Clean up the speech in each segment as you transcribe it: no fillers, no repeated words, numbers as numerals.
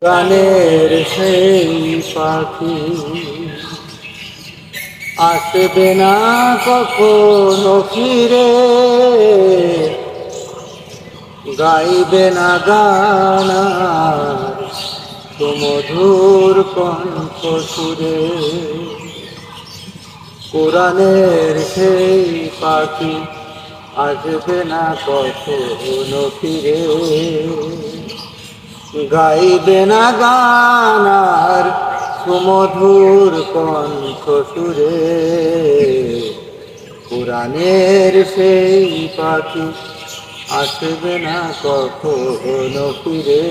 গানের সেই পাখি আসবে না কখনো ফিরে, গাইবে না গান সুমধুর কণ্ঠ সুরে। কোরআনের সেই পাখি আসবে না কখনো ফিরে, গাইবে না গান আর সুমধুর কণ্ঠ সুরে। কোরআনের সেই পাখি আসবে না কখনো ফিরে।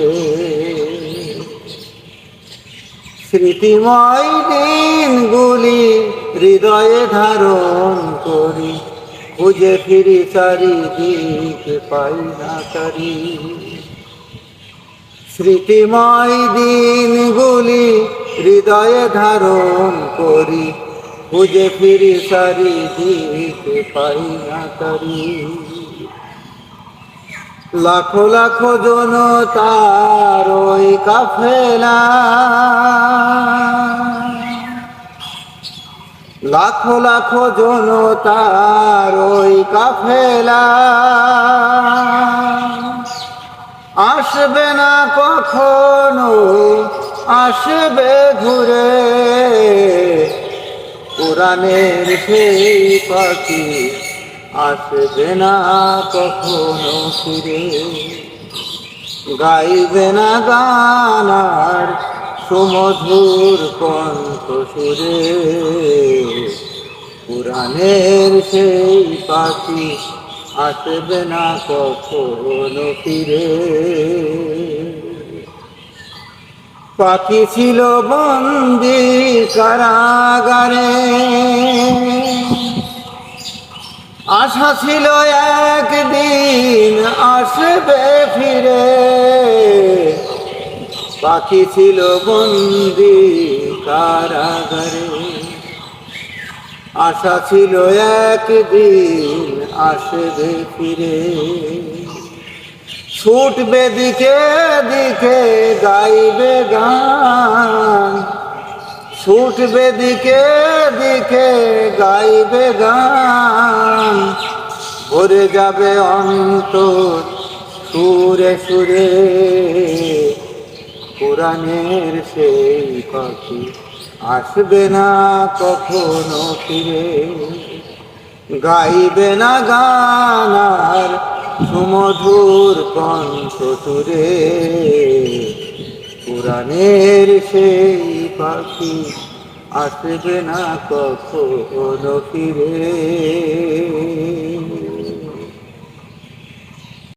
স্মৃতিময় দিনগুলি হৃদয়ে ধারণ করি, খুঁজে ফিরি চারিদিক পাই না তারি। স্মৃতিময় দিনগুলি হৃদয়ে ধারণ করি, খুঁজে ফিরি চারিদিক পাই না তারি। লাখো লাখো জনতার ওই কাফেলা, লাখো লাখো জনতার ওই কাফেলা আসবে না কখনো, আসবে ঘুরে। কোরআনের সেই পাখি আসবে না কখনো ফিরে, গাইবে না গান আর সুমধুর কণ্ঠ সুরে। কোরআনের সেই পাখি আসবে না কখনো ফিরে। পাখি ছিল বন্দী কারাগারে, আশা ছিল একদিন আসবে ফিরে। পাখি ছিল বন্দী কারাগারে, আশা ছিল একদিন আসবে ফিরে। ছুটবে দিকে দিকে গাইবে গান, ছুটবে দিকে দিকে গাইবে গান, ভরে যাবে অন্তর সুরে সুরে। কোরআনের সেই পাখি আসবে না কখনো ফিরে, গাইবে না গান আর সুমধুর কণ্ঠ সুরে। কোরআনের সেই পাখি আসবে না কখনো ফিরে।